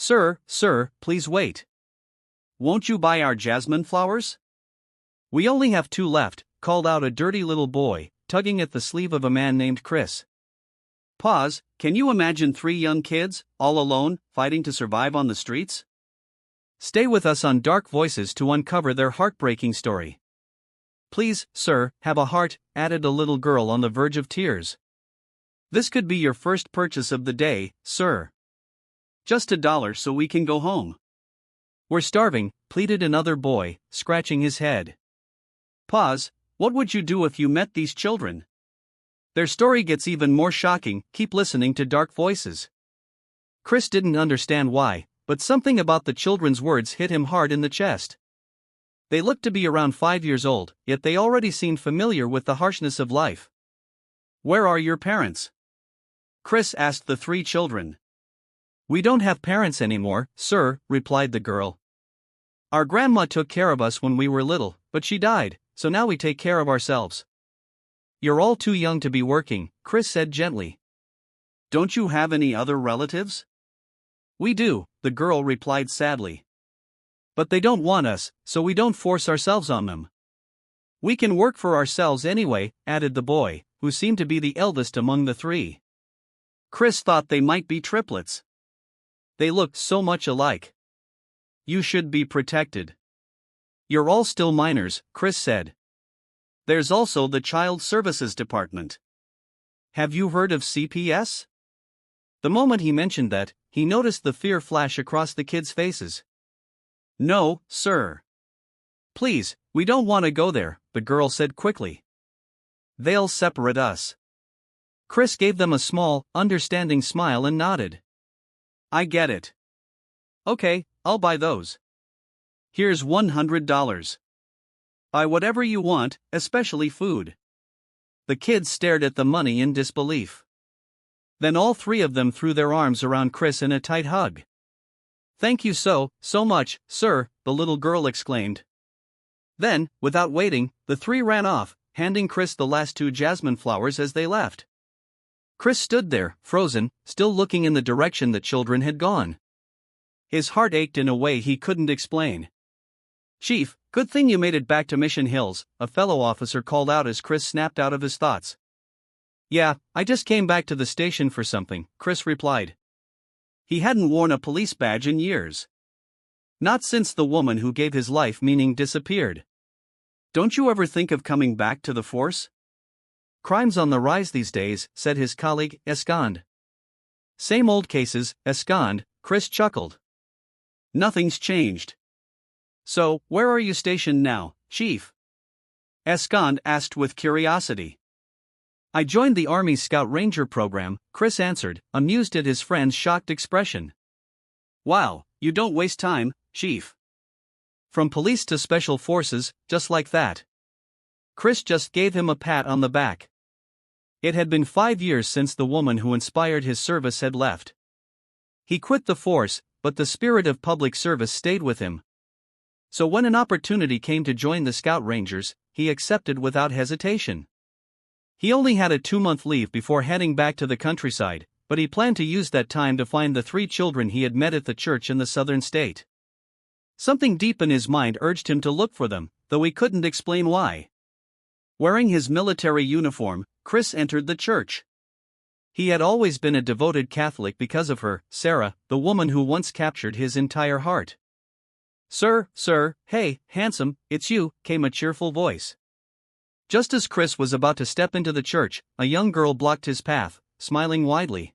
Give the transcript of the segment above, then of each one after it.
Sir, please wait. Won't you buy our jasmine flowers? We only have 2 left, called out a dirty little boy, tugging at the sleeve of a man named Chris. Pause, can you imagine 3 young kids, all alone, fighting to survive on the streets? Stay with us on Dark Voices to uncover their heartbreaking story. Please, sir, have a heart, added a little girl on the verge of tears. This could be your first purchase of the day, sir. Just $1 so we can go home. We're starving, pleaded another boy, scratching his head. Pause, what would you do if you met these children? Their story gets even more shocking, keep listening to Dark Voices. Chris didn't understand why, but something about the children's words hit him hard in the chest. They looked to be around 5 years old, yet they already seemed familiar with the harshness of life. Where are your parents? Chris asked the 3 children. We don't have parents anymore, sir, replied the girl. Our grandma took care of us when we were little, but she died, so now we take care of ourselves. You're all too young to be working, Chris said gently. Don't you have any other relatives? We do, the girl replied sadly. But they don't want us, so we don't force ourselves on them. We can work for ourselves anyway, added the boy, who seemed to be the eldest among the 3. Chris thought they might be triplets. They looked so much alike. You should be protected. You're all still minors, Chris said. There's also the Child Services Department. Have you heard of CPS? The moment he mentioned that, he noticed the fear flash across the kids' faces. No, sir. Please, we don't want to go there, the girl said quickly. They'll separate us. Chris gave them a small, understanding smile and nodded. I get it. Okay, I'll buy those. Here's $100. Buy whatever you want, especially food. The kids stared at the money in disbelief. Then all 3 of them threw their arms around Chris in a tight hug. Thank you so much, sir, the little girl exclaimed. Then, without waiting, the 3 ran off, handing Chris the last 2 jasmine flowers as they left. Chris stood there, frozen, still looking in the direction the children had gone. His heart ached in a way he couldn't explain. Chief, good thing you made it back to Mission Hills, a fellow officer called out as Chris snapped out of his thoughts. Yeah, I just came back to the station for something, Chris replied. He hadn't worn a police badge in years. Not since the woman who gave his life meaning disappeared. Don't you ever think of coming back to the force? Crime's on the rise these days, said his colleague, Escond. Same old cases, Escond, Chris chuckled. Nothing's changed. So, where are you stationed now, Chief? Escond asked with curiosity. I joined the Army's Scout Ranger program, Chris answered, amused at his friend's shocked expression. Wow, you don't waste time, Chief. From police to special forces, just like that. Chris just gave him a pat on the back. It had been 5 years since the woman who inspired his service had left. He quit the force, but the spirit of public service stayed with him. So when an opportunity came to join the Scout Rangers, he accepted without hesitation. He only had a 2-month leave before heading back to the countryside, but he planned to use that time to find the 3 children he had met at the church in the southern state. Something deep in his mind urged him to look for them, though he couldn't explain why. Wearing his military uniform, Chris entered the church. He had always been a devoted Catholic because of her, Sarah, the woman who once captured his entire heart. Sir, hey, handsome, it's you, came a cheerful voice. Just as Chris was about to step into the church, a young girl blocked his path, smiling widely.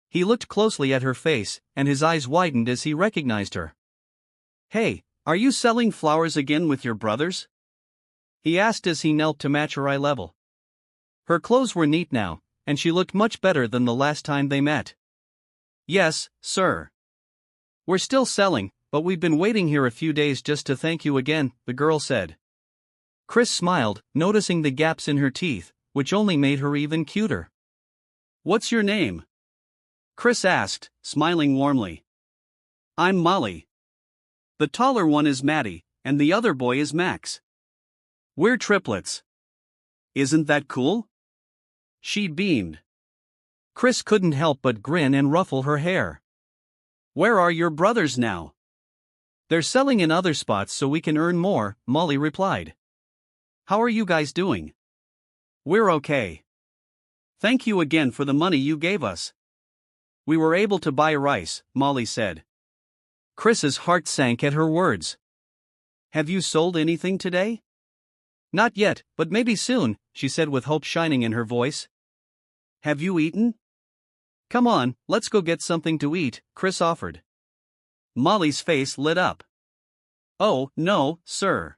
He looked closely at her face, and his eyes widened as he recognized her. Hey, are you selling flowers again with your brothers? He asked as he knelt to match her eye level. Her clothes were neat now, and she looked much better than the last time they met. Yes, sir. We're still selling, but we've been waiting here a few days just to thank you again, the girl said. Chris smiled, noticing the gaps in her teeth, which only made her even cuter. What's your name? Chris asked, smiling warmly. I'm Molly. The taller one is Maddie, and the other boy is Max. We're triplets. Isn't that cool? She beamed. Chris couldn't help but grin and ruffle her hair. Where are your brothers now? They're selling in other spots so we can earn more, Molly replied. How are you guys doing? We're okay. Thank you again for the money you gave us. We were able to buy rice, Molly said. Chris's heart sank at her words. Have you sold anything today? Not yet, but maybe soon, she said with hope shining in her voice. Have you eaten? Come on, let's go get something to eat, Chris offered. Molly's face lit up. Oh, no, sir.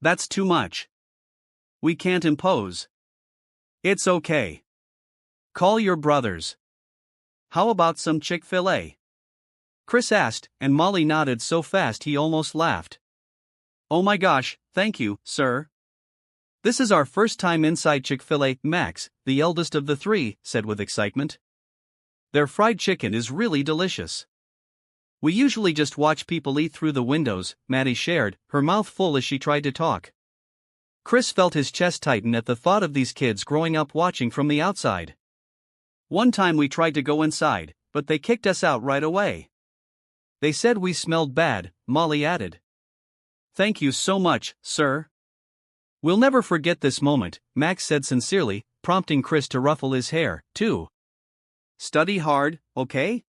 That's too much. We can't impose. It's okay. Call your brothers. How about some Chick-fil-A? Chris asked, and Molly nodded so fast he almost laughed. Oh my gosh, thank you, sir. This is our first time inside Chick-fil-A. Max, the eldest of the three, said with excitement. Their fried chicken is really delicious. We usually just watch people eat through the windows, Maddie shared, her mouth full as she tried to talk. Chris felt his chest tighten at the thought of these kids growing up watching from the outside. One time we tried to go inside, but they kicked us out right away. They said we smelled bad, Molly added. Thank you so much, sir. We'll never forget this moment, Max said sincerely, prompting Chris to ruffle his hair, too. Study hard, okay?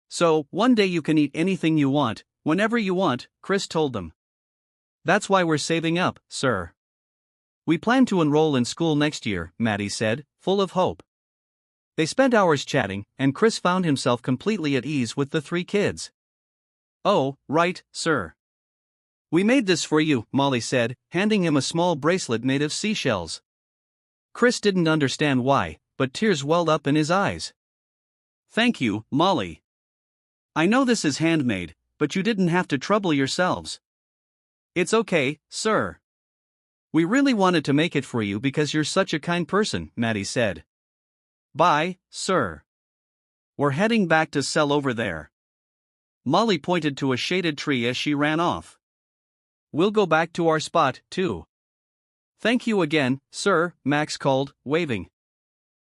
So, one day you can eat anything you want, whenever you want, Chris told them. That's why we're saving up, sir. We plan to enroll in school next year, Maddie said, full of hope. They spent hours chatting, and Chris found himself completely at ease with the three kids. Oh, right, sir. We made this for you, Molly said, handing him a small bracelet made of seashells. Chris didn't understand why, but tears welled up in his eyes. Thank you, Molly. I know this is handmade, but you didn't have to trouble yourselves. It's okay, sir. We really wanted to make it for you because you're such a kind person, Maddie said. Bye, sir. We're heading back to sell over there. Molly pointed to a shaded tree as she ran off. We'll go back to our spot, too. Thank you again, sir, Max called, waving.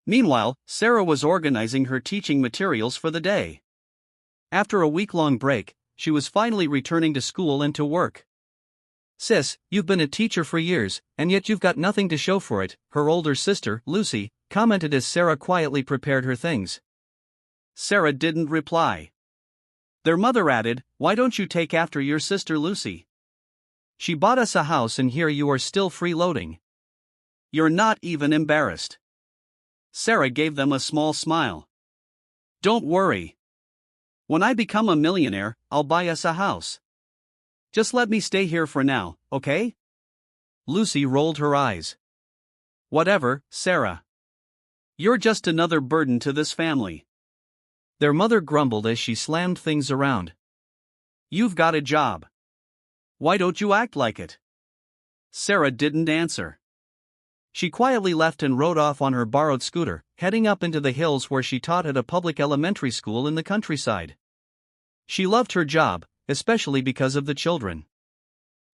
Meanwhile, Sarah was organizing her teaching materials for the day. After a week-long break, she was finally returning to school and to work. Sis, you've been a teacher for years, and yet you've got nothing to show for it, her older sister, Lucy, commented as Sarah quietly prepared her things. Sarah didn't reply. Their mother added, Why don't you take after your sister Lucy? She bought us a house and here you are still freeloading. You're not even embarrassed. Sarah gave them a small smile. Don't worry. When I become a millionaire, I'll buy us a house. Just let me stay here for now, okay? Lucy rolled her eyes. Whatever, Sarah. You're just another burden to this family. Their mother grumbled as she slammed things around. You've got a job. Why don't you act like it? Sarah didn't answer. She quietly left and rode off on her borrowed scooter, heading up into the hills where she taught at a public elementary school in the countryside. She loved her job, especially because of the children.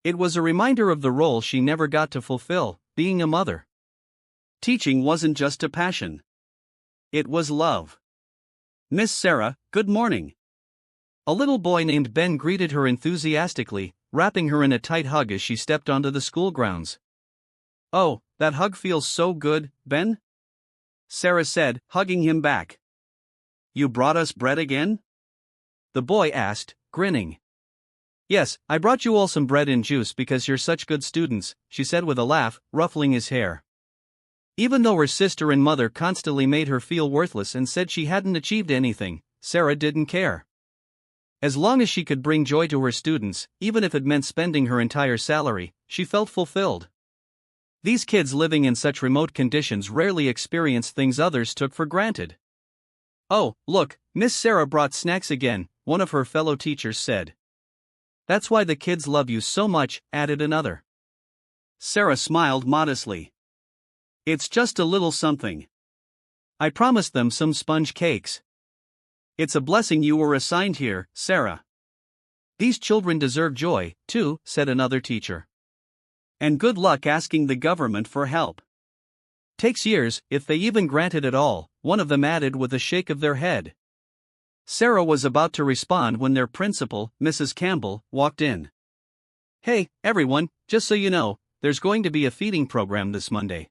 It was a reminder of the role she never got to fulfill, being a mother. Teaching wasn't just a passion. It was love. Miss Sarah, good morning. A little boy named Ben greeted her enthusiastically, wrapping her in a tight hug as she stepped onto the school grounds. Oh, that hug feels so good, Ben? Sarah said, hugging him back. You brought us bread again? The boy asked, grinning. Yes, I brought you all some bread and juice because you're such good students, she said with a laugh, ruffling his hair. Even though her sister and mother constantly made her feel worthless and said she hadn't achieved anything, Sarah didn't care. As long as she could bring joy to her students, even if it meant spending her entire salary, she felt fulfilled. These kids living in such remote conditions rarely experienced things others took for granted. Oh, look, Miss Sarah brought snacks again, one of her fellow teachers said. That's why the kids love you so much, added another. Sarah smiled modestly. It's just a little something. I promised them some sponge cakes. It's a blessing you were assigned here, Sarah. These children deserve joy, too, said another teacher. And good luck asking the government for help. Takes years, if they even grant it at all, one of them added with a shake of their head. Sarah was about to respond when their principal, Mrs. Campbell, walked in. "Hey, everyone, just so you know, there's going to be a feeding program this Monday.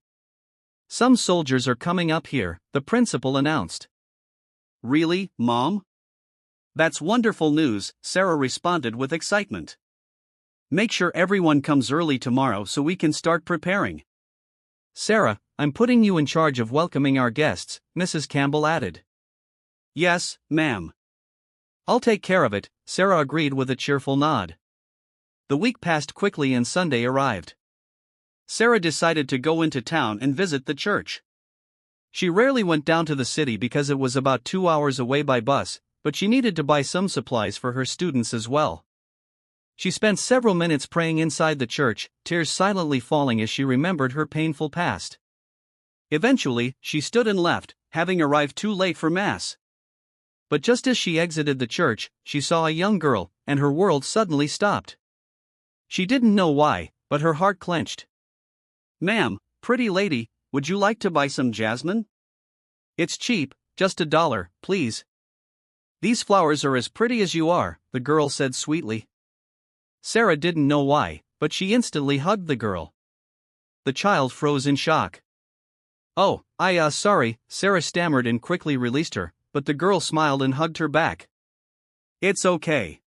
Some soldiers are coming up here," the principal announced. "Really, Mom? That's wonderful news," Sarah responded with excitement. "Make sure everyone comes early tomorrow so we can start preparing." "Sarah, I'm putting you in charge of welcoming our guests," Mrs. Campbell added. "Yes, ma'am. I'll take care of it," Sarah agreed with a cheerful nod. The week passed quickly and Sunday arrived. Sarah decided to go into town and visit the church. She rarely went down to the city because it was about 2 hours away by bus, but she needed to buy some supplies for her students as well. She spent several minutes praying inside the church, tears silently falling as she remembered her painful past. Eventually, she stood and left, having arrived too late for Mass. But just as she exited the church, she saw a young girl, and her world suddenly stopped. She didn't know why, but her heart clenched. "Ma'am, pretty lady, would you like to buy some jasmine? It's cheap, just $1, please." "These flowers are as pretty as you are," the girl said sweetly. Sarah didn't know why, but she instantly hugged the girl. The child froze in shock. "Oh, sorry," Sarah stammered and quickly released her, but the girl smiled and hugged her back. "It's okay.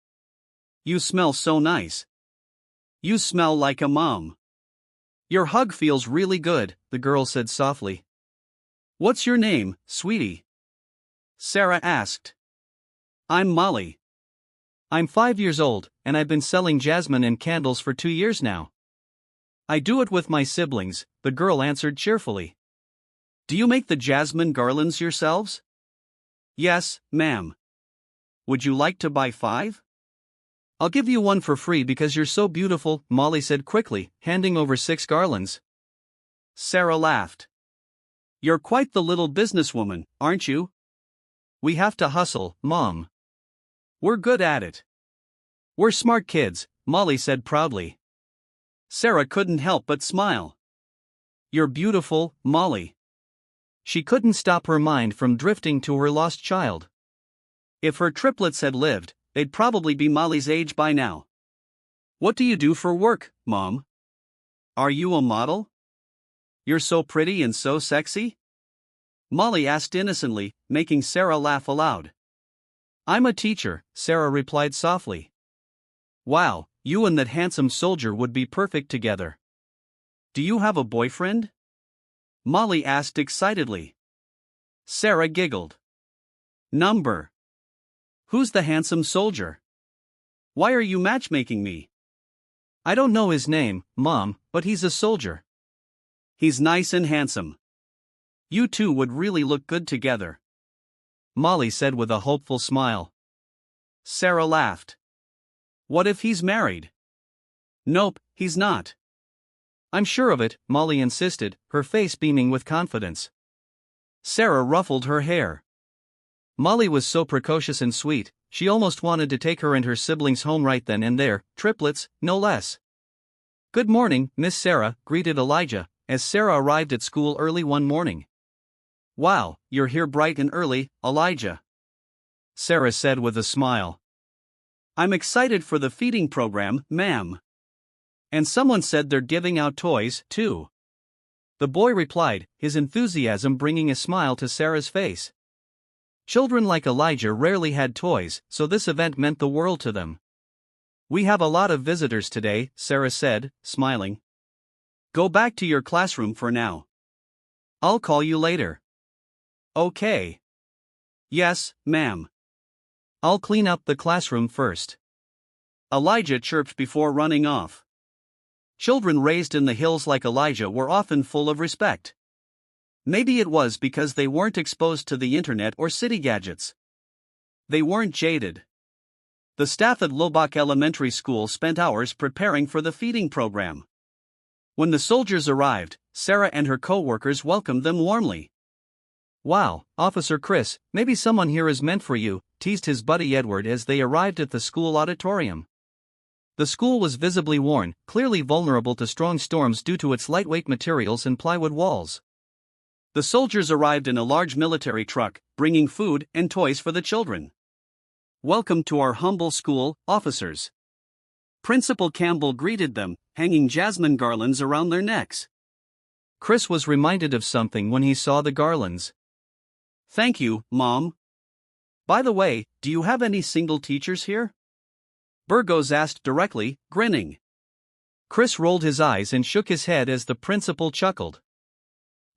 You smell so nice. You smell like a mom." "Your hug feels really good," the girl said softly. "What's your name, sweetie?" Sarah asked. "I'm Molly. I'm 5 years old, and I've been selling jasmine and candles for 2 years now." "I do it with my siblings," the girl answered cheerfully. "Do you make the jasmine garlands yourselves?" "Yes, ma'am." "Would you like to buy 5? "I'll give you one for free because you're so beautiful," Molly said quickly, handing over 6 garlands. Sarah laughed. "You're quite the little businesswoman, aren't you?" "We have to hustle, Mom. We're good at it. We're smart kids," Molly said proudly. Sarah couldn't help but smile. "You're beautiful, Molly." She couldn't stop her mind from drifting to her lost child. If her triplets had lived, they'd probably be Molly's age by now. "What do you do for work, Mom? Are you a model? You're so pretty and so sexy?" Molly asked innocently, making Sarah laugh aloud. "I'm a teacher," Sarah replied softly. "Wow, you and that handsome soldier would be perfect together. Do you have a boyfriend?" Molly asked excitedly. Sarah giggled. "Number. Who's the handsome soldier? Why are you matchmaking me?" "I don't know his name, Mom, but he's a soldier. He's nice and handsome. You two would really look good together," Molly said with a hopeful smile. Sarah laughed. "What if he's married?" "Nope, he's not." "I'm sure of it," Molly insisted, her face beaming with confidence. Sarah ruffled her hair. Molly was so precocious and sweet, she almost wanted to take her and her siblings home right then and there, triplets, no less. "Good morning, Miss Sarah," greeted Elijah, as Sarah arrived at school early one morning. "Wow, you're here bright and early, Elijah," Sarah said with a smile. "I'm excited for the feeding program, ma'am. And someone said they're giving out toys, too." The boy replied, his enthusiasm bringing a smile to Sarah's face. Children like Elijah rarely had toys, so this event meant the world to them. "We have a lot of visitors today," Sarah said, smiling. "Go back to your classroom for now. I'll call you later." "Okay." "Yes, ma'am. I'll clean up the classroom first," Elijah chirped before running off. Children raised in the hills like Elijah were often full of respect. Maybe it was because they weren't exposed to the internet or city gadgets. They weren't jaded. The staff at Lobach Elementary School spent hours preparing for the feeding program. When the soldiers arrived, Sarah and her co-workers welcomed them warmly. "Wow, Officer Chris, maybe someone here is meant for you," teased his buddy Edward as they arrived at the school auditorium. The school was visibly worn, clearly vulnerable to strong storms due to its lightweight materials and plywood walls. The soldiers arrived in a large military truck, bringing food and toys for the children. Welcome to our humble school, officers. Principal Campbell greeted them, hanging jasmine garlands around their necks. Chris was reminded of something when he saw the garlands. Thank you, Mom. By the way, do you have any single teachers here? Burgos asked directly, grinning. Chris rolled his eyes and shook his head as the principal chuckled.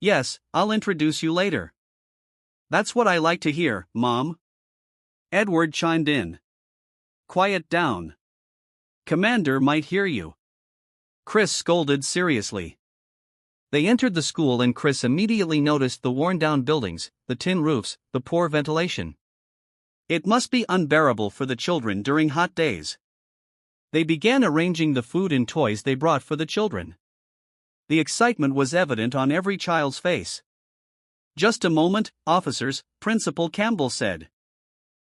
Yes, I'll introduce you later. That's what I like to hear, Mom. Edward chimed in. Quiet down. Commander might hear you. Chris scolded seriously. They entered the school and Chris immediately noticed the worn-down buildings, the tin roofs, the poor ventilation. It must be unbearable for the children during hot days. They began arranging the food and toys they brought for the children. The excitement was evident on every child's face. Just a moment, officers, Principal Campbell said.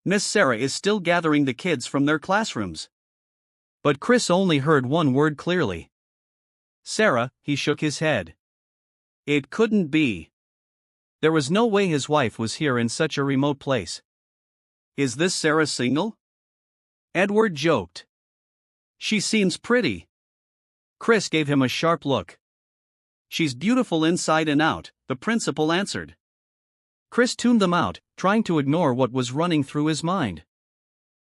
Miss Sarah is still gathering the kids from their classrooms. But Chris only heard one word clearly. Sarah, he shook his head. It couldn't be. There was no way his wife was here in such a remote place. Is this Sarah single? Edward joked. She seems pretty. Chris gave him a sharp look. She's beautiful inside and out, the principal answered. Chris tuned them out, trying to ignore what was running through his mind.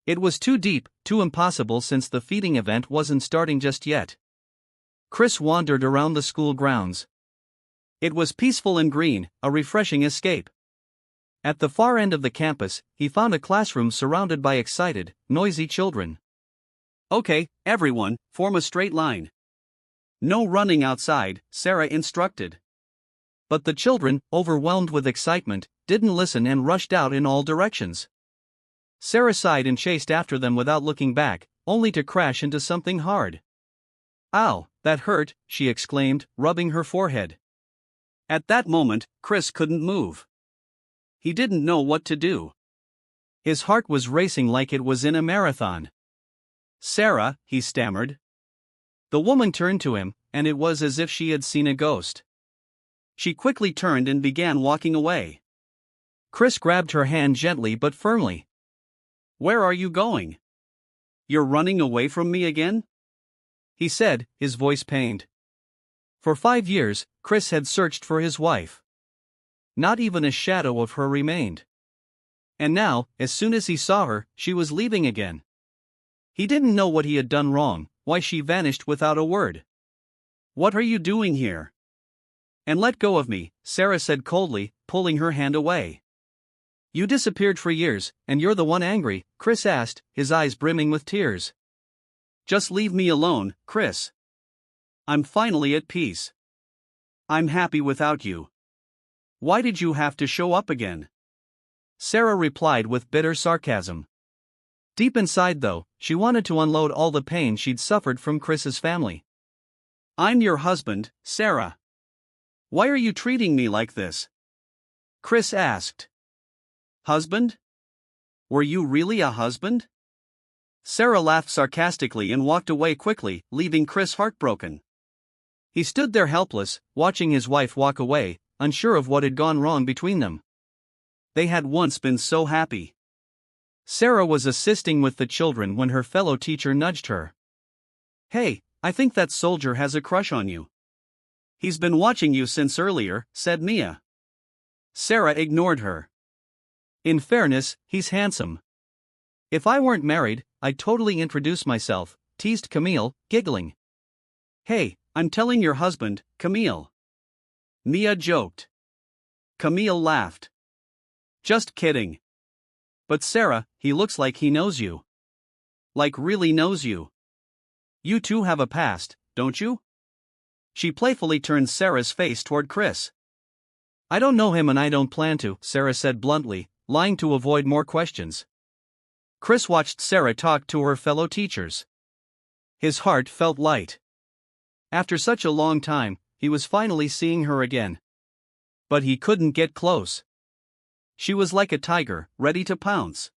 It was too deep, too impossible since the feeding event wasn't starting just yet. Chris wandered around the school grounds. It was peaceful and green, a refreshing escape. At the far end of the campus, he found a classroom surrounded by excited, noisy children. Okay, everyone, form a straight line. No running outside, Sarah instructed. But the children, overwhelmed with excitement, didn't listen and rushed out in all directions. Sarah sighed and chased after them without looking back, only to crash into something hard. Ow, that hurt, she exclaimed, rubbing her forehead. At that moment, Chris couldn't move. He didn't know what to do. His heart was racing like it was in a marathon. Sarah, he stammered. The woman turned to him, and it was as if she had seen a ghost. She quickly turned and began walking away. Chris grabbed her hand gently but firmly. Where are you going? You're running away from me again? He said, his voice pained. For 5 years, Chris had searched for his wife. Not even a shadow of her remained. And now, as soon as he saw her, she was leaving again. He didn't know what he had done wrong, why she vanished without a word. What are you doing here? And let go of me, Sarah said coldly, pulling her hand away. You disappeared for years, and you're the one angry, Chris asked, his eyes brimming with tears. Just leave me alone, Chris. I'm finally at peace. I'm happy without you. Why did you have to show up again? Sarah replied with bitter sarcasm. Deep inside though, she wanted to unload all the pain she'd suffered from Chris's family. I'm your husband, Sarah. Why are you treating me like this? Chris asked. Husband? Were you really a husband? Sarah laughed sarcastically and walked away quickly, leaving Chris heartbroken. He stood there helpless, watching his wife walk away, unsure of what had gone wrong between them. They had once been so happy. Sarah was assisting with the children when her fellow teacher nudged her. Hey, I think that soldier has a crush on you. He's been watching you since earlier, said Mia. Sarah ignored her. In fairness, he's handsome. If I weren't married, I'd totally introduce myself, teased Camille, giggling. Hey, I'm telling your husband, Camille. Mia joked. Camille laughed. Just kidding. But Sarah, he looks like he knows you. Like really knows you. You two have a past, don't you? She playfully turned Sarah's face toward Chris. I don't know him and I don't plan to, Sarah said bluntly, lying to avoid more questions. Chris watched Sarah talk to her fellow teachers. His heart felt light. After such a long time, he was finally seeing her again. But he couldn't get close. She was like a tiger, ready to pounce.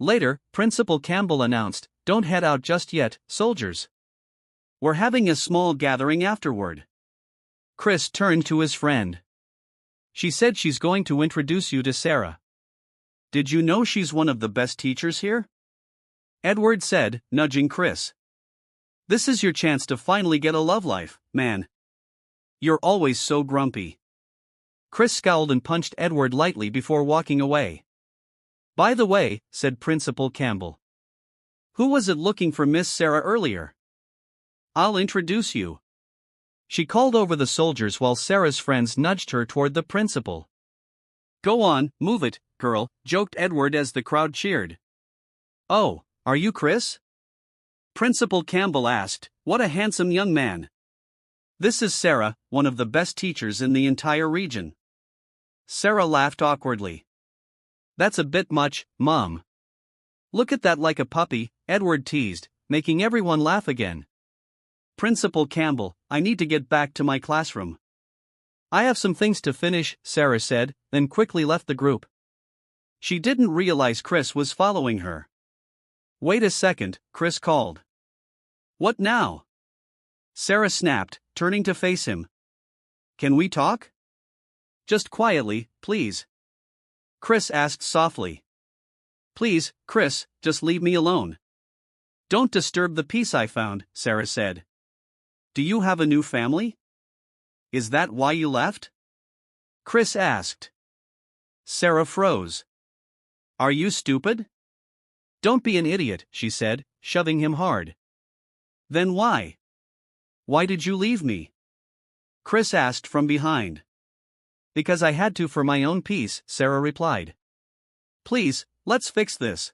Later, Principal Campbell announced, Don't head out just yet, soldiers. We're having a small gathering afterward. Chris turned to his friend. She said she's going to introduce you to Sarah. Did you know she's one of the best teachers here? Edward said, nudging Chris. This is your chance to finally get a love life, man. You're always so grumpy. Chris scowled and punched Edward lightly before walking away. By the way, said Principal Campbell. Who was it looking for Miss Sarah earlier? I'll introduce you. She called over the soldiers while Sarah's friends nudged her toward the principal. Go on, move it, girl, joked Edward as the crowd cheered. Oh, are you Chris? Principal Campbell asked. What a handsome young man. This is Sarah, one of the best teachers in the entire region. Sarah laughed awkwardly. That's a bit much, Mom. Look at that like a puppy, Edward teased, making everyone laugh again. Principal Campbell, I need to get back to my classroom. I have some things to finish, Sarah said, then quickly left the group. She didn't realize Chris was following her. Wait a second, Chris called. What now? Sarah snapped, turning to face him. Can we talk? Just quietly, please. Chris asked softly. Please, Chris, just leave me alone. Don't disturb the peace I found, Sarah said. Do you have a new family? Is that why you left? Chris asked. Sarah froze. Are you stupid? Don't be an idiot, she said, shoving him hard. Then why? Why did you leave me? Chris asked from behind. Because I had to for my own peace, Sarah replied. Please, let's fix this.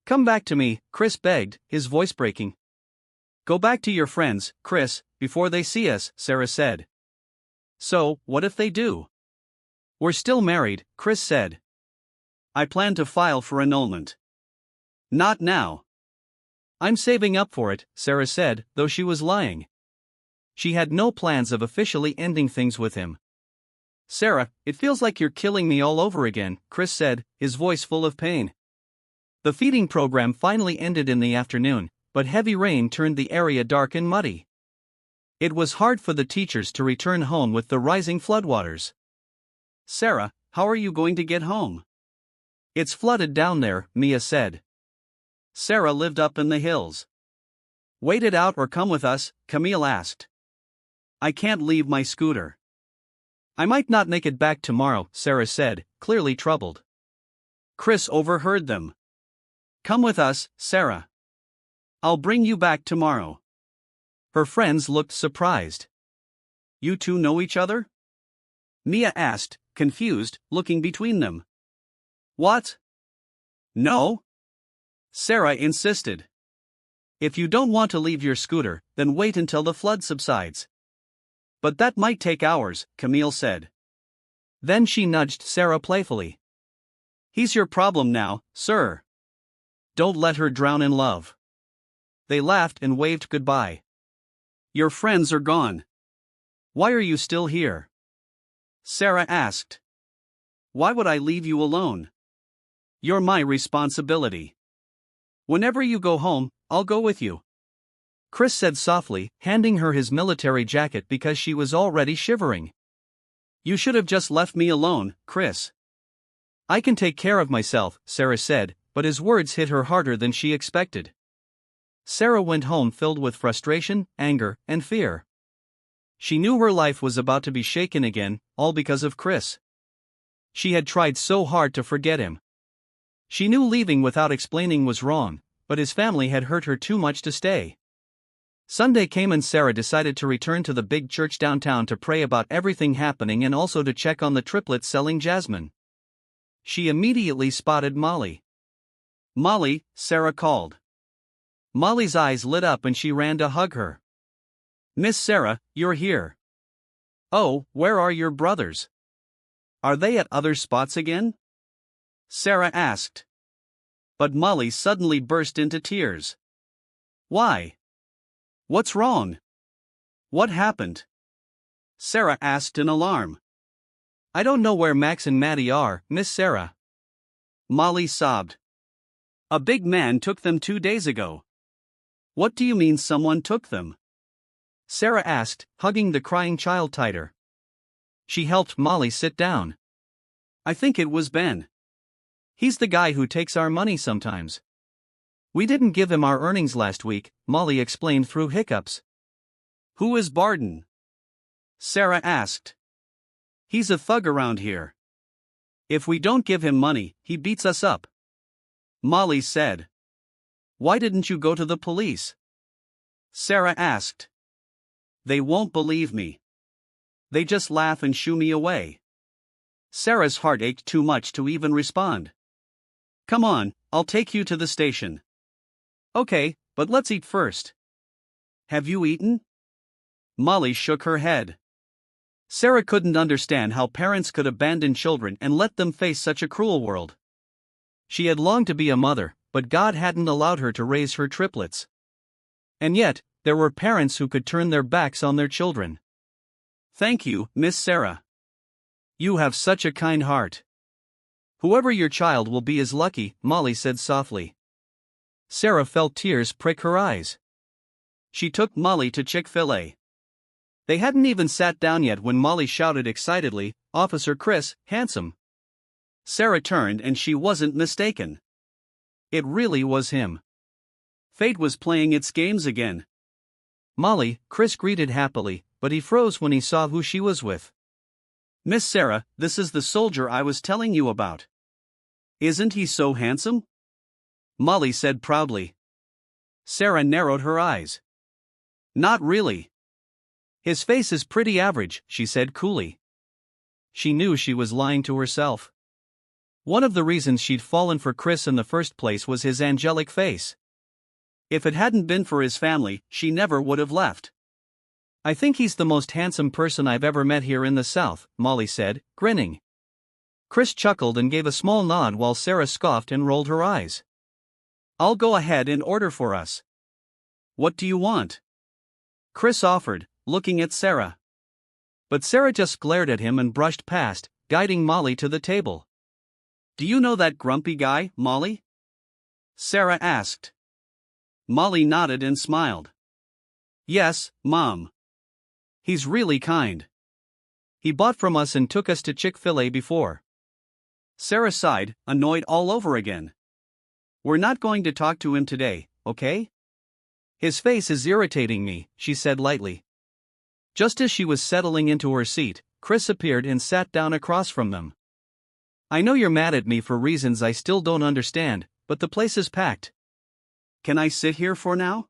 Come back to me, Chris begged, his voice breaking. Go back to your friends, Chris, before they see us, Sarah said. So, what if they do? We're still married, Chris said. I plan to file for annulment. Not now. I'm saving up for it, Sarah said, though she was lying. She had no plans of officially ending things with him. Sarah, it feels like you're killing me all over again, Chris said, his voice full of pain. The feeding program finally ended in the afternoon, but heavy rain turned the area dark and muddy. It was hard for the teachers to return home with the rising floodwaters. Sarah, how are you going to get home? It's flooded down there, Mia said. Sarah lived up in the hills. Wait it out or come with us, Camille asked. I can't leave my scooter. I might not make it back tomorrow, Sarah said, clearly troubled. Chris overheard them. Come with us, Sarah. I'll bring you back tomorrow. Her friends looked surprised. You two know each other? Mia asked, confused, looking between them. What? No? Sarah insisted. If you don't want to leave your scooter, then wait until the flood subsides. But that might take hours, Camille said. Then she nudged Sarah playfully. He's your problem now, sir. Don't let her drown in love. They laughed and waved goodbye. Your friends are gone. Why are you still here? Sarah asked. Why would I leave you alone? You're my responsibility. Whenever you go home, I'll go with you. Chris said softly, handing her his military jacket because she was already shivering. You should have just left me alone, Chris. I can take care of myself, Sarah said, but his words hit her harder than she expected. Sarah went home filled with frustration, anger, and fear. She knew her life was about to be shaken again, all because of Chris. She had tried so hard to forget him. She knew leaving without explaining was wrong, but his family had hurt her too much to stay. Sunday came and Sarah decided to return to the big church downtown to pray about everything happening and also to check on the triplets selling jasmine. She immediately spotted Molly. Molly, Sarah called. Molly's eyes lit up and she ran to hug her. Miss Sarah, you're here. Oh, where are your brothers? Are they at other spots again? Sarah asked. But Molly suddenly burst into tears. Why? What's wrong? What happened? Sarah asked in alarm. I don't know where Max and Maddie are, Miss Sarah. Molly sobbed. A big man took them 2 days ago. What do you mean someone took them? Sarah asked, hugging the crying child tighter. She helped Molly sit down. I think it was Ben. He's the guy who takes our money sometimes. We didn't give him our earnings last week, Molly explained through hiccups. Who is Barden? Sarah asked. He's a thug around here. If we don't give him money, he beats us up. Molly said. Why didn't you go to the police? Sarah asked. They won't believe me. They just laugh and shoo me away. Sarah's heart ached too much to even respond. Come on, I'll take you to the station. Okay, but let's eat first. Have you eaten? Molly shook her head. Sarah couldn't understand how parents could abandon children and let them face such a cruel world. She had longed to be a mother, but God hadn't allowed her to raise her triplets. And yet, there were parents who could turn their backs on their children. Thank you, Miss Sarah. You have such a kind heart. Whoever your child will be is lucky, Molly said softly. Sarah felt tears prick her eyes. She took Molly to Chick-fil-A. They hadn't even sat down yet when Molly shouted excitedly, Officer Chris, handsome. Sarah turned and she wasn't mistaken. It really was him. Fate was playing its games again. Molly, Chris greeted happily, but he froze when he saw who she was with. Miss Sarah, this is the soldier I was telling you about. Isn't he so handsome? Molly said proudly. Sarah narrowed her eyes. Not really. His face is pretty average, she said coolly. She knew she was lying to herself. One of the reasons she'd fallen for Chris in the first place was his angelic face. If it hadn't been for his family, she never would have left. I think he's the most handsome person I've ever met here in the South, Molly said, grinning. Chris chuckled and gave a small nod while Sarah scoffed and rolled her eyes. I'll go ahead and order for us. What do you want? Chris offered, looking at Sarah. But Sarah just glared at him and brushed past, guiding Molly to the table. Do you know that grumpy guy, Molly? Sarah asked. Molly nodded and smiled. Yes, Mom. He's really kind. He bought from us and took us to Chick-fil-A before. Sarah sighed, annoyed all over again. We're not going to talk to him today, okay? His face is irritating me, she said lightly. Just as she was settling into her seat, Chris appeared and sat down across from them. I know you're mad at me for reasons I still don't understand, but the place is packed. Can I sit here for now?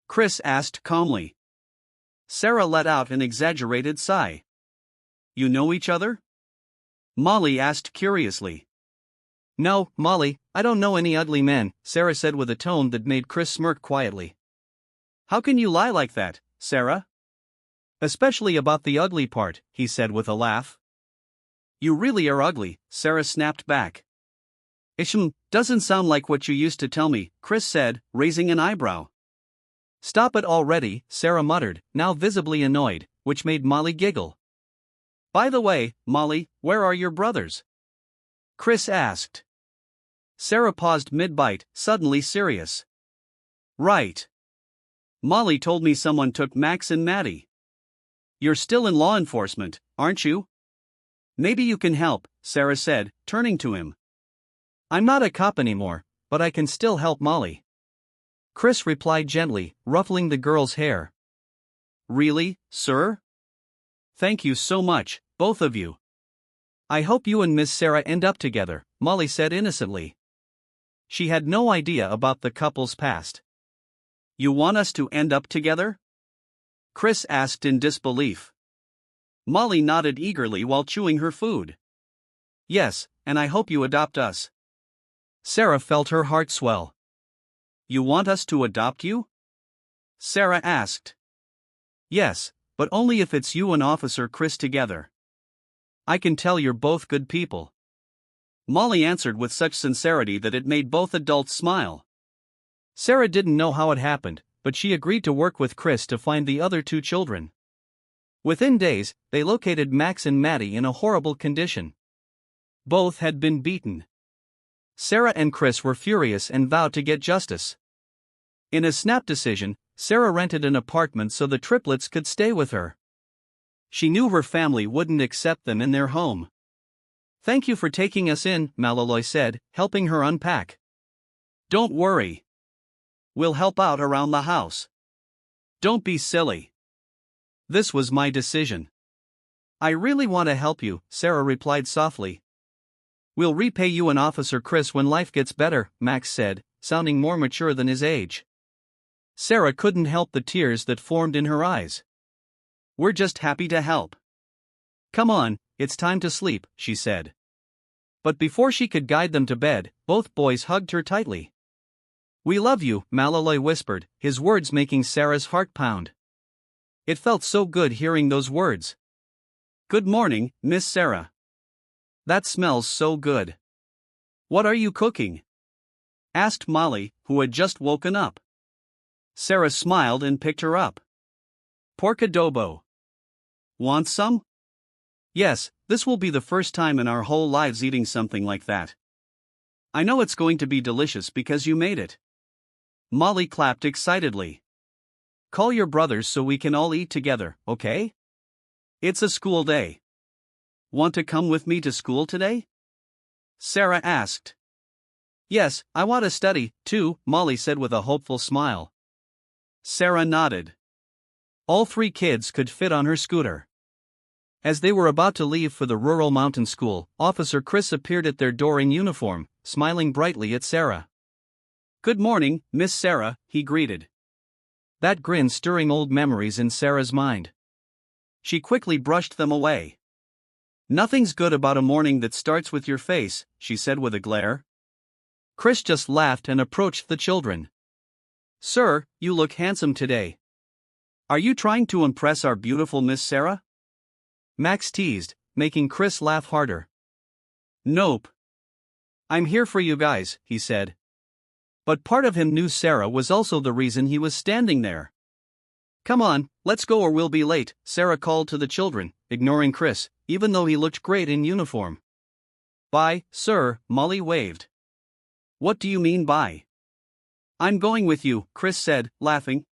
Chris asked calmly. Sarah let out an exaggerated sigh. You know each other? Molly asked curiously. No, Molly, I don't know any ugly men, Sarah said with a tone that made Chris smirk quietly. How can you lie like that, Sarah? Especially about the ugly part, he said with a laugh. You really are ugly, Sarah snapped back. Doesn't sound like what you used to tell me, Chris said, raising an eyebrow. Stop it already, Sarah muttered, now visibly annoyed, which made Molly giggle. By the way, Molly, where are your brothers? Chris asked. Sarah paused mid-bite, suddenly serious. Right. Molly told me someone took Max and Maddie. You're still in law enforcement, aren't you? Maybe you can help, Sarah said, turning to him. I'm not a cop anymore, but I can still help Molly. Chris replied gently, ruffling the girl's hair. Really, sir? Thank you so much, both of you. I hope you and Miss Sarah end up together, Molly said innocently. She had no idea about the couple's past. You want us to end up together? Chris asked in disbelief. Molly nodded eagerly while chewing her food. Yes, and I hope you adopt us. Sarah felt her heart swell. You want us to adopt you? Sarah asked. Yes, but only if it's you and Officer Chris together. I can tell you're both good people. Molly answered with such sincerity that it made both adults smile. Sarah didn't know how it happened, but she agreed to work with Chris to find the other two children. Within days, they located Max and Maddie in a horrible condition. Both had been beaten. Sarah and Chris were furious and vowed to get justice. In a snap decision, Sarah rented an apartment so the triplets could stay with her. She knew her family wouldn't accept them in their home. Thank you for taking us in, Malaloy said, helping her unpack. Don't worry. We'll help out around the house. Don't be silly. This was my decision. I really want to help you, Sarah replied softly. We'll repay you and Officer Chris when life gets better, Max said, sounding more mature than his age. Sarah couldn't help the tears that formed in her eyes. We're just happy to help. Come on, it's time to sleep, she said. But before she could guide them to bed, both boys hugged her tightly. We love you, Malaloy whispered, his words making Sarah's heart pound. It felt so good hearing those words. Good morning, Miss Sarah. That smells so good. What are you cooking? Asked Molly, who had just woken up. Sarah smiled and picked her up. Pork adobo. Want some? Yes, this will be the first time in our whole lives eating something like that. I know it's going to be delicious because you made it. Molly clapped excitedly. Call your brothers so we can all eat together, okay? It's a school day. Want to come with me to school today? Sarah asked. Yes, I want to study, too, Molly said with a hopeful smile. Sarah nodded. All three kids could fit on her scooter. As they were about to leave for the rural mountain school, Officer Chris appeared at their door in uniform, smiling brightly at Sarah. Good morning, Miss Sarah, he greeted. That grin stirring old memories in Sarah's mind. She quickly brushed them away. Nothing's good about a morning that starts with your face, she said with a glare. Chris just laughed and approached the children. Sir, you look handsome today. Are you trying to impress our beautiful Miss Sarah? Max teased, making Chris laugh harder. Nope. I'm here for you guys, he said. But part of him knew Sarah was also the reason he was standing there. Come on, let's go or we'll be late, Sarah called to the children, ignoring Chris, even though he looked great in uniform. Bye, sir, Molly waved. What do you mean bye? I'm going with you, Chris said, laughing.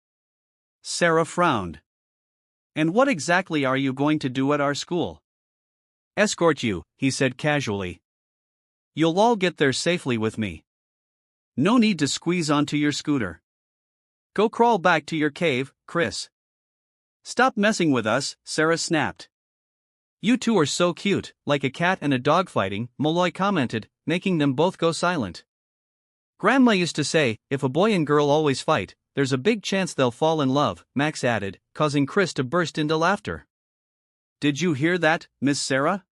Sarah frowned. And what exactly are you going to do at our school? Escort you, he said casually. You'll all get there safely with me. No need to squeeze onto your scooter. Go crawl back to your cave, Chris. Stop messing with us, Sarah snapped. You two are so cute, like a cat and a dog fighting, Molloy commented, making them both go silent. Grandma used to say, if a boy and girl always fight, there's a big chance they'll fall in love, Max added, causing Chris to burst into laughter. Did you hear that, Miss Sarah?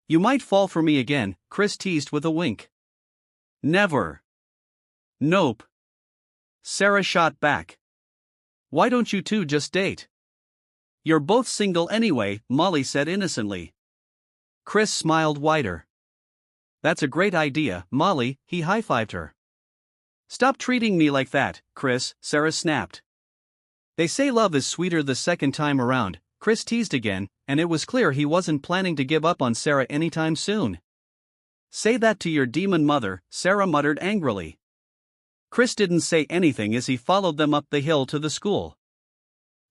You might fall for me again, Chris teased with a wink. Never. Nope. Sarah shot back. Why don't you two just date? You're both single anyway, Molly said innocently. Chris smiled wider. That's a great idea, Molly, he high-fived her. Stop treating me like that, Chris, Sarah snapped. They say love is sweeter the second time around, Chris teased again, and it was clear he wasn't planning to give up on Sarah anytime soon. Say that to your demon mother, Sarah muttered angrily. Chris didn't say anything as he followed them up the hill to the school.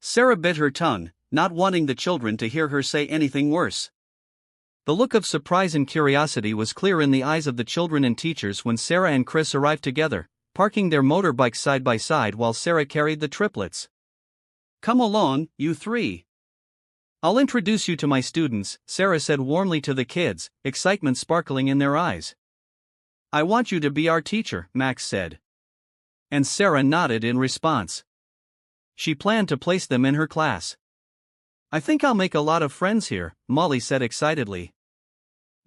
Sarah bit her tongue, not wanting the children to hear her say anything worse. The look of surprise and curiosity was clear in the eyes of the children and teachers when Sarah and Chris arrived together, parking their motorbikes side by side while Sarah carried the triplets. Come along, you three. I'll introduce you to my students, Sarah said warmly to the kids, excitement sparkling in their eyes. I want you to be our teacher, Max said. And Sarah nodded in response. She planned to place them in her class. I think I'll make a lot of friends here, Molly said excitedly.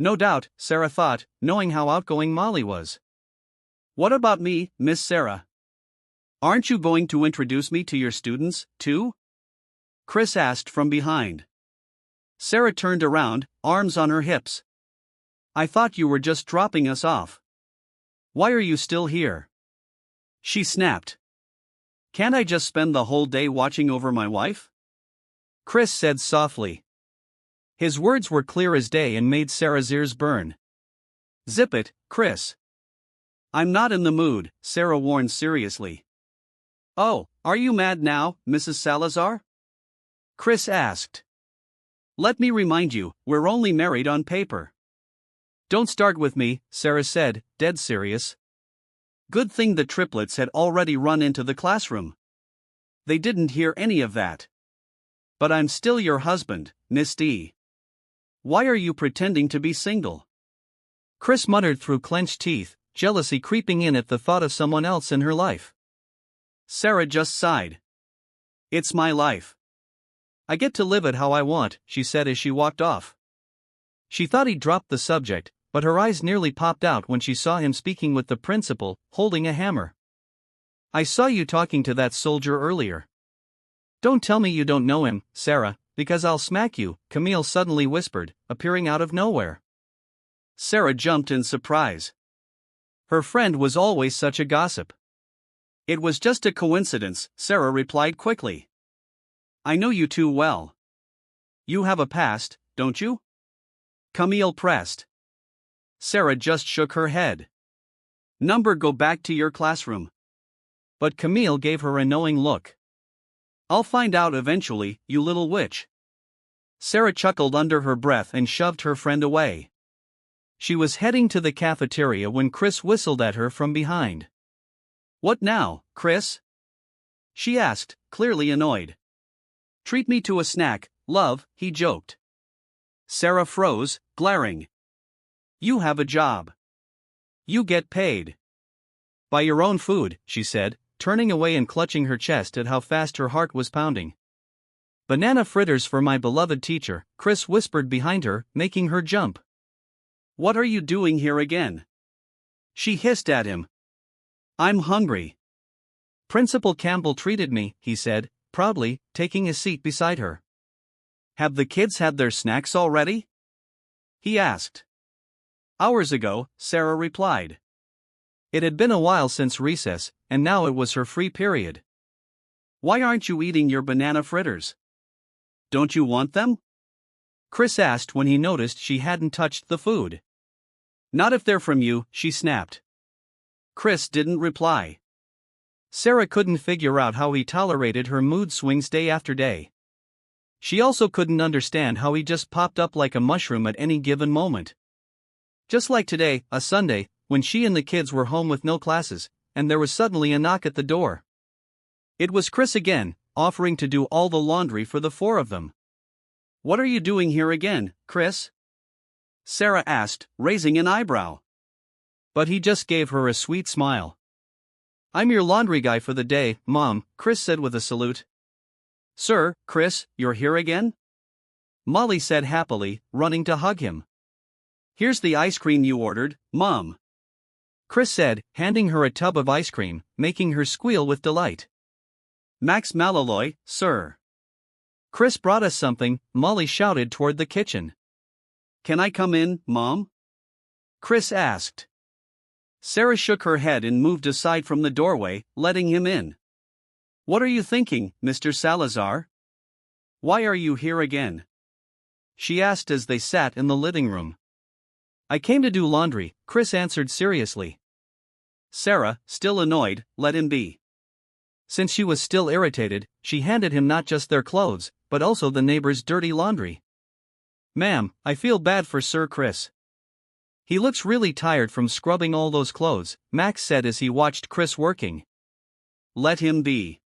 No doubt, Sarah thought, knowing how outgoing Molly was. What about me, Miss Sarah? Aren't you going to introduce me to your students, too? Chris asked from behind. Sarah turned around, arms on her hips. I thought you were just dropping us off. Why are you still here? She snapped. Can't I just spend the whole day watching over my wife? Chris said softly. His words were clear as day and made Sarah's ears burn. Zip it, Chris. I'm not in the mood, Sarah warned seriously. Oh, are you mad now, Mrs. Salazar? Chris asked. Let me remind you, we're only married on paper. Don't start with me, Sarah said, dead serious. Good thing the triplets had already run into the classroom. They didn't hear any of that. But I'm still your husband, Miss D. Why are you pretending to be single? Chris muttered through clenched teeth, jealousy creeping in at the thought of someone else in her life. Sarah just sighed. It's my life. I get to live it how I want, she said as she walked off. She thought he'd dropped the subject, but her eyes nearly popped out when she saw him speaking with the principal, holding a hammer. I saw you talking to that soldier earlier. Don't tell me you don't know him, Sarah, because I'll smack you, Camille suddenly whispered, appearing out of nowhere. Sarah jumped in surprise. Her friend was always such a gossip. It was just a coincidence, Sarah replied quickly. I know you too well. You have a past, don't you? Camille pressed. Sarah just shook her head. Go back to your classroom. But Camille gave her a knowing look. I'll find out eventually, you little witch. Sarah chuckled under her breath and shoved her friend away. She was heading to the cafeteria when Chris whistled at her from behind. What now, Chris? She asked, clearly annoyed. Treat me to a snack, love, he joked. Sarah froze, glaring. You have a job. You get paid. Buy your own food, she said, turning away and clutching her chest at how fast her heart was pounding. Banana fritters for my beloved teacher, Chris whispered behind her, making her jump. What are you doing here again? She hissed at him. I'm hungry. Principal Campbell treated me, he said, proudly, taking a seat beside her. Have the kids had their snacks already? He asked. Hours ago, Sarah replied. It had been a while since recess, and now it was her free period. Why aren't you eating your banana fritters? Don't you want them? Chris asked when he noticed she hadn't touched the food. Not if they're from you, she snapped. Chris didn't reply. Sarah couldn't figure out how he tolerated her mood swings day after day. She also couldn't understand how he just popped up like a mushroom at any given moment. Just like today, a Sunday, when she and the kids were home with no classes, and there was suddenly a knock at the door. It was Chris again, offering to do all the laundry for the four of them. What are you doing here again, Chris? Sarah asked, raising an eyebrow. But he just gave her a sweet smile. I'm your laundry guy for the day, Mom, Chris said with a salute. Sir, Chris, you're here again? Molly said happily, running to hug him. Here's the ice cream you ordered, Mom. Chris said, handing her a tub of ice cream, making her squeal with delight. Max Malaloy, sir. Chris brought us something, Molly shouted toward the kitchen. Can I come in, Mom? Chris asked. Sarah shook her head and moved aside from the doorway, letting him in. What are you thinking, Mr. Salazar? Why are you here again? She asked as they sat in the living room. I came to do laundry, Chris answered seriously. Sarah, still annoyed, let him be. Since she was still irritated, she handed him not just their clothes, but also the neighbor's dirty laundry. Ma'am, I feel bad for Sir Chris. He looks really tired from scrubbing all those clothes, Max said as he watched Chris working. Let him be.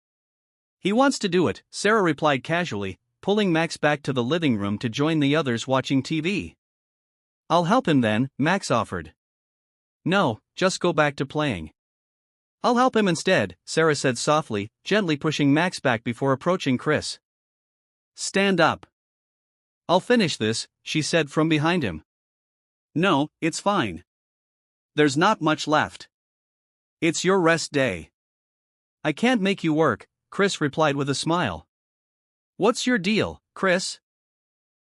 He wants to do it, Sarah replied casually, pulling Max back to the living room to join the others watching TV. I'll help him then, Max offered. No, just go back to playing. I'll help him instead, Sarah said softly, gently pushing Max back before approaching Chris. Stand up. I'll finish this, she said from behind him. No, it's fine. There's not much left. It's your rest day. I can't make you work, Chris replied with a smile. What's your deal, Chris?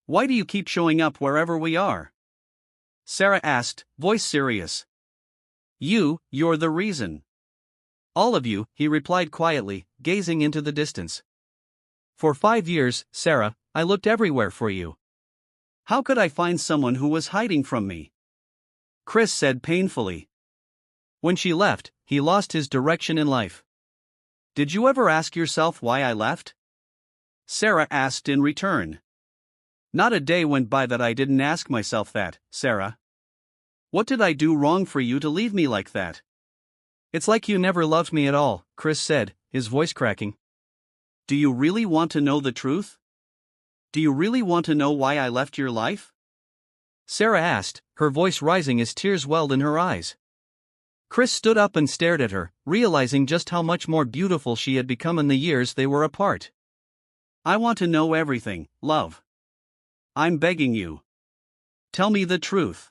Why do you keep showing up wherever we are? Sarah asked, voice serious. You're the reason. All of you, he replied quietly, gazing into the distance. For 5 years, Sarah, I looked everywhere for you. How could I find someone who was hiding from me? Chris said painfully. When she left, he lost his direction in life. Did you ever ask yourself why I left? Sarah asked in return. Not a day went by that I didn't ask myself that, Sarah. What did I do wrong for you to leave me like that? It's like you never loved me at all, Chris said, his voice cracking. Do you really want to know the truth? Do you really want to know why I left your life? Sarah asked, her voice rising as tears welled in her eyes. Chris stood up and stared at her, realizing just how much more beautiful she had become in the years they were apart. I want to know everything, love. I'm begging you. Tell me the truth.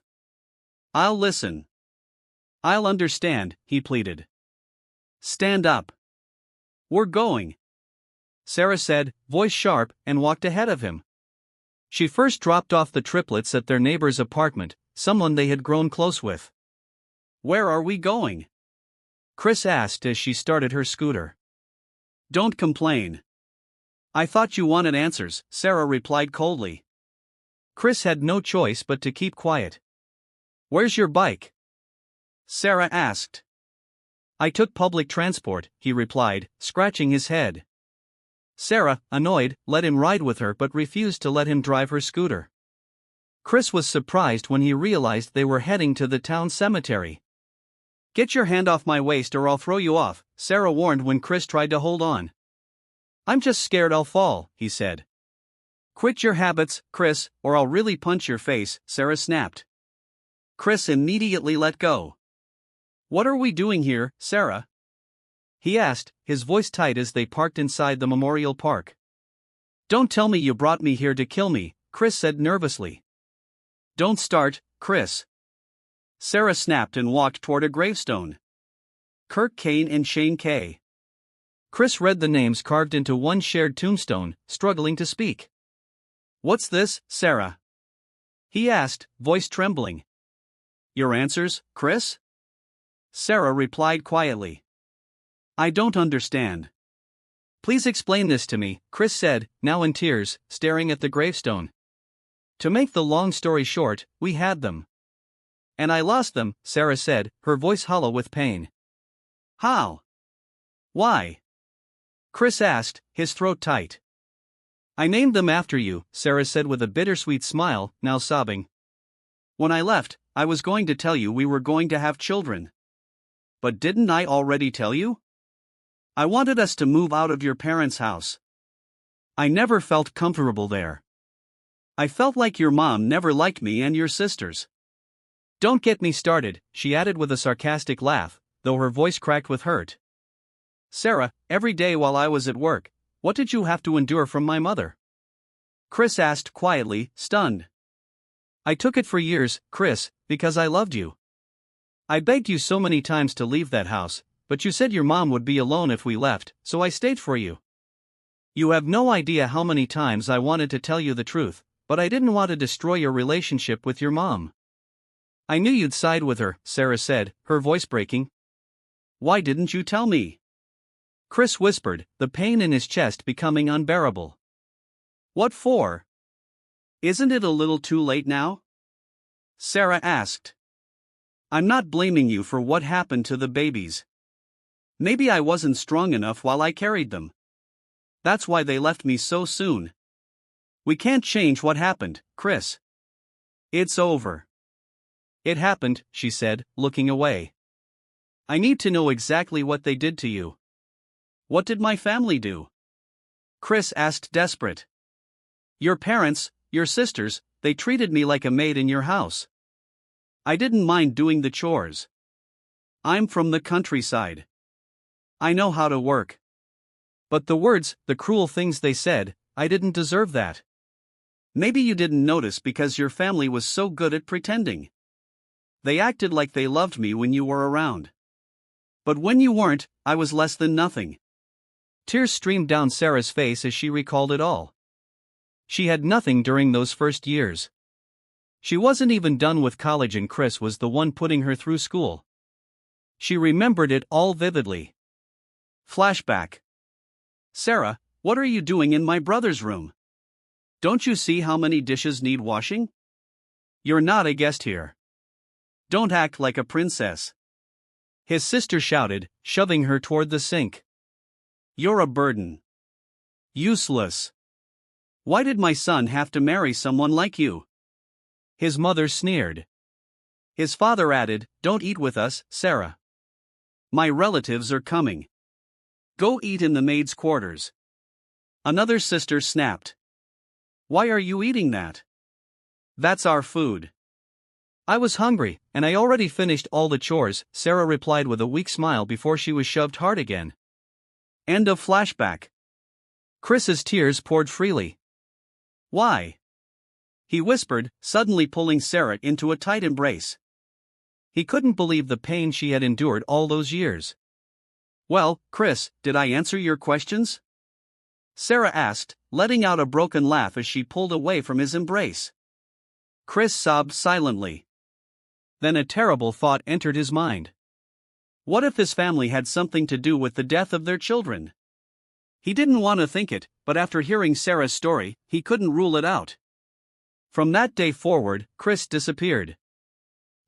I'll listen. I'll understand, he pleaded. Stand up. We're going, Sarah said, voice sharp, and walked ahead of him. She first dropped off the triplets at their neighbor's apartment, someone they had grown close with. Where are we going? Chris asked as she started her scooter. Don't complain. I thought you wanted answers, Sarah replied coldly. Chris had no choice but to keep quiet. Where's your bike? Sarah asked. I took public transport, he replied, scratching his head. Sarah, annoyed, let him ride with her but refused to let him drive her scooter. Chris was surprised when he realized they were heading to the town cemetery. Get your hand off my waist or I'll throw you off, Sarah warned when Chris tried to hold on. I'm just scared I'll fall, he said. Quit your habits, Chris, or I'll really punch your face, Sarah snapped. Chris immediately let go. What are we doing here, Sarah? He asked, his voice tight as they parked inside the memorial park. Don't tell me you brought me here to kill me, Chris said nervously. Don't start, Chris. Sarah snapped and walked toward a gravestone. Kirk Kane and Shane K. Chris read the names carved into one shared tombstone, struggling to speak. What's this, Sarah? He asked, voice trembling. Your answers, Chris? Sarah replied quietly. I don't understand. Please explain this to me, Chris said, now in tears, staring at the gravestone. To make the long story short, we had them. And I lost them, Sarah said, her voice hollow with pain. How? Why? Chris asked, his throat tight. I named them after you, Sarah said with a bittersweet smile, now sobbing. When I left, I was going to tell you we were going to have children. But didn't I already tell you? I wanted us to move out of your parents' house. I never felt comfortable there. I felt like your mom never liked me and your sisters. Don't get me started, she added with a sarcastic laugh, though her voice cracked with hurt. Sarah, every day while I was at work, what did you have to endure from my mother? Chris asked quietly, stunned. I took it for years, Chris, because I loved you. I begged you so many times to leave that house, but you said your mom would be alone if we left, so I stayed for you. You have no idea how many times I wanted to tell you the truth, but I didn't want to destroy your relationship with your mom. I knew you'd side with her, Sarah said, her voice breaking. Why didn't you tell me? Chris whispered, the pain in his chest becoming unbearable. What for? Isn't it a little too late now? Sarah asked. I'm not blaming you for what happened to the babies. Maybe I wasn't strong enough while I carried them. That's why they left me so soon. We can't change what happened, Chris. It's over. It happened, she said, looking away. I need to know exactly what they did to you. What did my family do? Chris asked, desperate. Your parents, your sisters, they treated me like a maid in your house. I didn't mind doing the chores. I'm from the countryside. I know how to work. But the words, the cruel things they said, I didn't deserve that. Maybe you didn't notice because your family was so good at pretending. They acted like they loved me when you were around. But when you weren't, I was less than nothing. Tears streamed down Sarah's face as she recalled it all. She had nothing during those first years. She wasn't even done with college and Chris was the one putting her through school. She remembered it all vividly. Flashback. Sarah, what are you doing in my brother's room? Don't you see how many dishes need washing? You're not a guest here. Don't act like a princess. His sister shouted, shoving her toward the sink. You're a burden. Useless. Why did my son have to marry someone like you? His mother sneered. His father added, "Don't eat with us, Sarah. My relatives are coming. Go eat in the maid's quarters." Another sister snapped. "Why are you eating that? That's our food." "I was hungry, and I already finished all the chores," Sarah replied with a weak smile before she was shoved hard again. End of flashback. Chris's tears poured freely. "Why?" he whispered, suddenly pulling Sarah into a tight embrace. He couldn't believe the pain she had endured all those years. "Well, Chris, did I answer your questions?" Sarah asked, letting out a broken laugh as she pulled away from his embrace. Chris sobbed silently. Then a terrible thought entered his mind. What if his family had something to do with the death of their children? He didn't want to think it, but after hearing Sarah's story, he couldn't rule it out. From that day forward, Chris disappeared.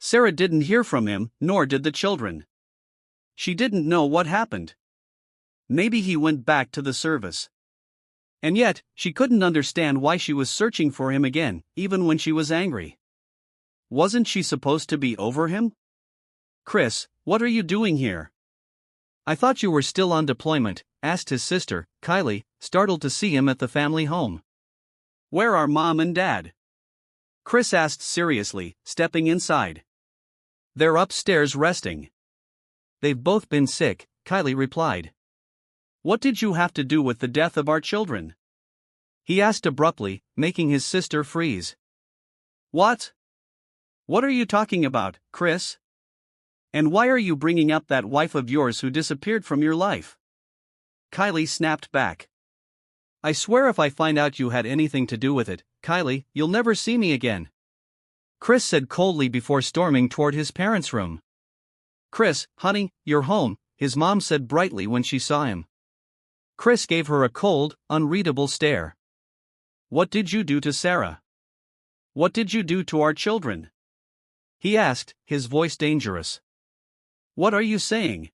Sarah didn't hear from him, nor did the children. She didn't know what happened. Maybe he went back to the service. And yet, she couldn't understand why she was searching for him again, even when she was angry. Wasn't she supposed to be over him? "Chris, what are you doing here?" "I thought you were still on deployment," asked his sister, Kylie, startled to see him at the family home. "Where are Mom and Dad?" Chris asked seriously, stepping inside. "They're upstairs resting." "They've both been sick," Kylie replied. "What did you have to do with the death of our children?" he asked abruptly, making his sister freeze. "What? What are you talking about, Chris? And why are you bringing up that wife of yours who disappeared from your life?" Kylie snapped back. "I swear if I find out you had anything to do with it, Kylie, you'll never see me again," Chris said coldly before storming toward his parents' room. "Chris, honey, you're home," his mom said brightly when she saw him. Chris gave her a cold, unreadable stare. "What did you do to Sarah? What did you do to our children?" he asked, his voice dangerous. "What are you saying?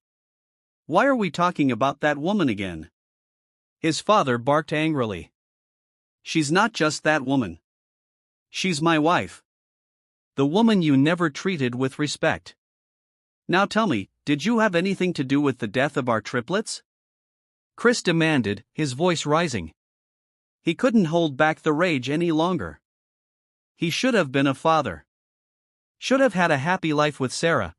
Why are we talking about that woman again?" His father barked angrily. "She's not just that woman. She's my wife. The woman you never treated with respect. Now tell me, did you have anything to do with the death of our triplets?" Chris demanded, his voice rising. He couldn't hold back the rage any longer. He should have been a father. Should have had a happy life with Sarah,